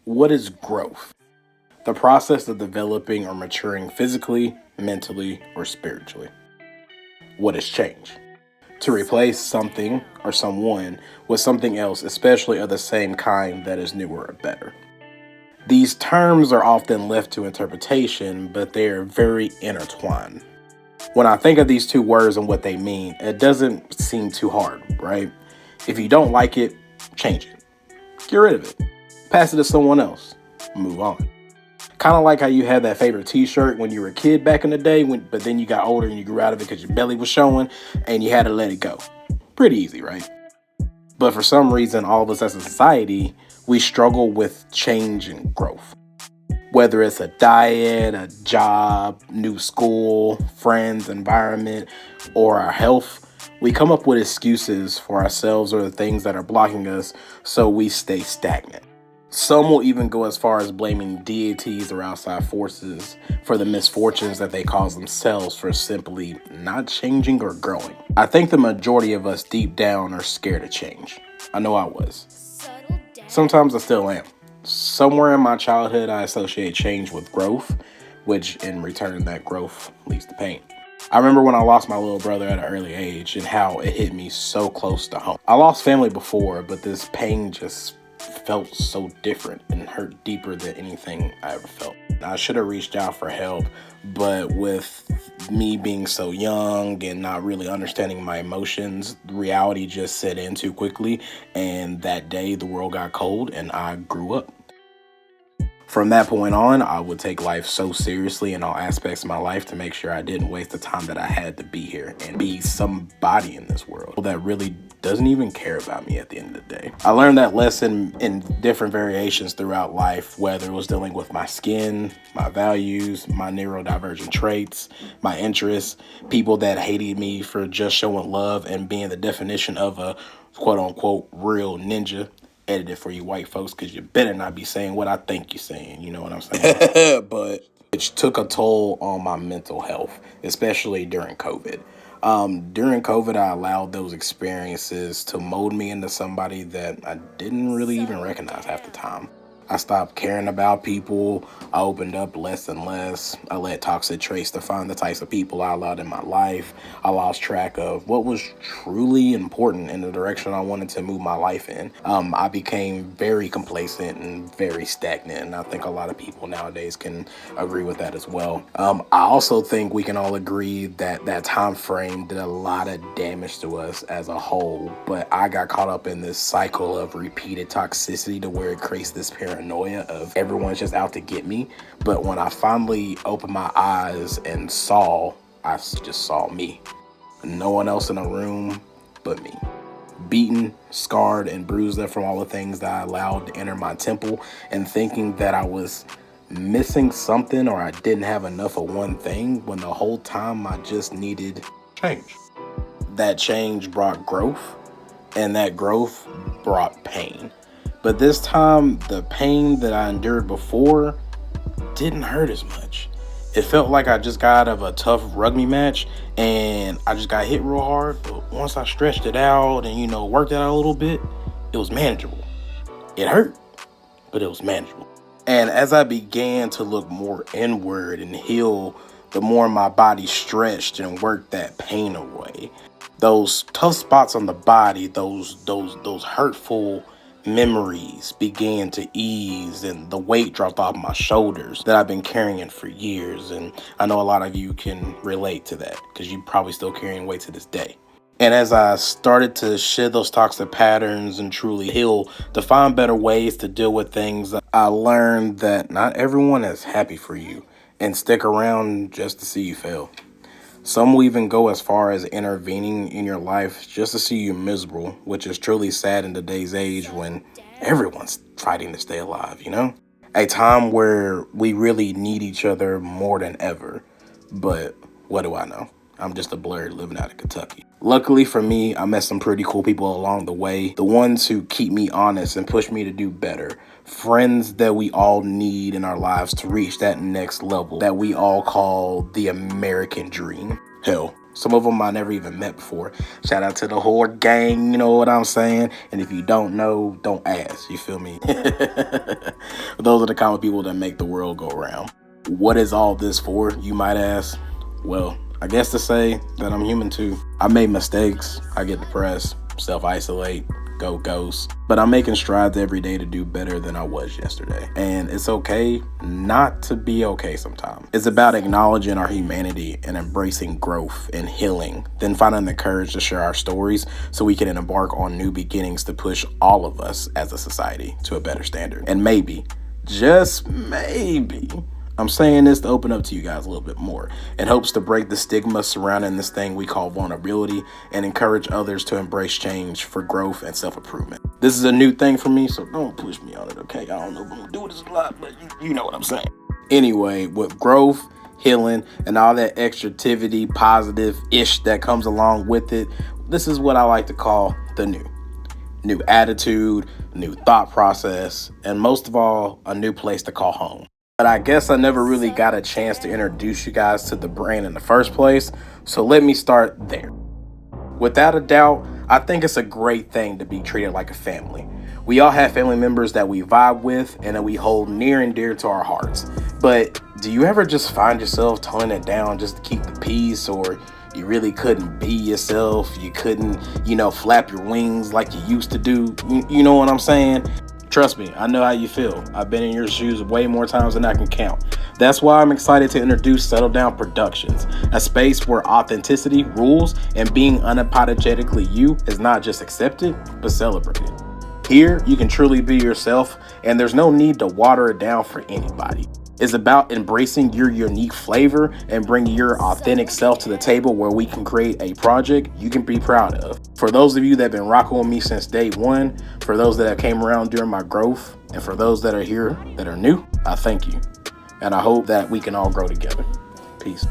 What is growth? The process of developing or maturing physically, mentally, or spiritually. What is change? To replace something or someone with something else, especially of the same kind that is newer or better. These terms are often left to interpretation, but they are very intertwined. When I think of these two words and what they mean, it doesn't seem too hard, right? If you don't like it, change it. Get rid of it. Pass it to someone else. Move on. Kind of like how you had that favorite t-shirt when you were a kid back in the day, but then you got older and you grew out of it because your belly was showing and you had to let it go. Pretty easy, right? But for some reason, all of us as a society, we struggle with change and growth. Whether it's a diet, a job, new school, friends, environment, or our health, we come up with excuses for ourselves or the things that are blocking us so we stay stagnant. Some will even go as far as blaming deities or outside forces for the misfortunes that they cause themselves for simply not changing or growing. I think the majority of us deep down are scared of change. I know I was. Sometimes I still am. Somewhere in my childhood, I associate change with growth, which in return, that growth leads to pain. I remember when I lost my little brother at an early age and how it hit me so close to home. I lost family before, but this pain just felt so different and hurt deeper than anything I ever felt. I should have reached out for help, but with me being so young and not really understanding my emotions, reality just set in too quickly, and that day the world got cold and I grew up. From that point on, I would take life so seriously in all aspects of my life to make sure I didn't waste the time that I had to be here and be somebody in this world that really doesn't even care about me at the end of the day. I learned that lesson in different variations throughout life, whether it was dealing with my skin, my values, my neurodivergent traits, my interests, people that hated me for just showing love and being the definition of a quote unquote real ninja. Edited for you white folks, because you better not be saying what I think you're saying. You know what I'm saying? But which took a toll on my mental health, especially during COVID. During COVID, I allowed those experiences to mold me into somebody that I didn't really even recognize half the time. I stopped caring about people. I opened up less and less. I let toxic traits define the types of people I allowed in my life. I lost track of what was truly important in the direction I wanted to move my life in. I became very complacent and very stagnant, and I think a lot of people nowadays can agree with that as well. I also think we can all agree that that time frame did a lot of damage to us as a whole, but I got caught up in this cycle of repeated toxicity to where it creates this paranoia of everyone's just out to get me. But when I finally opened my eyes and I just saw me. No one else in the room but me. Beaten, scarred, and bruised up from all the things that I allowed to enter my temple, and thinking that I was missing something or I didn't have enough of one thing, when the whole time I just needed change. That change brought growth, and that growth brought pain. But this time, the pain that I endured before didn't hurt as much. It felt like I just got out of a tough rugby match and I just got hit real hard. But once I stretched it out and, worked it out a little bit, it was manageable. It hurt, but it was manageable. And as I began to look more inward and heal, the more my body stretched and worked that pain away. Those tough spots on the body, those hurtful memories began to ease, and the weight dropped off my shoulders that I've been carrying for years. And I know a lot of you can relate to that because you're probably still carrying weight to this day. And as I started to shed those toxic patterns and truly heal, to find better ways to deal with things, I learned that not everyone is happy for you and stick around just to see you fail. Some will even go as far as intervening in your life just to see you miserable, which is truly sad in today's age when everyone's fighting to stay alive, A time where we really need each other more than ever. But what do I know? I'm just a blur living out of Kentucky. Luckily for me, I met some pretty cool people along the way. The ones who keep me honest and push me to do better. Friends that we all need in our lives to reach that next level that we all call the American dream. Hell, some of them I never even met before. Shout out to the whole gang, you know what I'm saying? And if you don't know, don't ask, you feel me? Those are the kind of people that make the world go round. What is all this for, you might ask? Well, I guess to say that I'm human too. I make mistakes, I get depressed, self-isolate, go ghost, but I'm making strides every day to do better than I was yesterday. And it's okay not to be okay sometimes. It's about acknowledging our humanity and embracing growth and healing, then finding the courage to share our stories so we can embark on new beginnings to push all of us as a society to a better standard. And maybe, just maybe, I'm saying this to open up to you guys a little bit more. It hopes to break the stigma surrounding this thing we call vulnerability and encourage others to embrace change for growth and self-improvement. This is a new thing for me, so don't push me on it, okay? I don't know if I'm gonna do this a lot, but you know what I'm saying. Anyway, with growth, healing, and all that extrativity, positive-ish that comes along with it, this is what I like to call the new. New attitude, new thought process, and most of all, a new place to call home. But I guess I never really got a chance to introduce you guys to the brand in the first place, so let me start there. Without a doubt, I think it's a great thing to be treated like a family. We all have family members that we vibe with and that we hold near and dear to our hearts. But do you ever just find yourself toning it down just to keep the peace, or you really couldn't be yourself? You couldn't, flap your wings like you used to do? You know what I'm saying? Trust me, I know how you feel. I've been in your shoes way more times than I can count. That's why I'm excited to introduce Settle Down Productions, a space where authenticity rules and being unapologetically you is not just accepted, but celebrated. Here, you can truly be yourself, and there's no need to water it down for anybody. It's about embracing your unique flavor and bringing your authentic self to the table where we can create a project you can be proud of. For those of you that have been rocking with me since day one, for those that have came around during my growth, and for those that are here that are new, I thank you. And I hope that we can all grow together. Peace.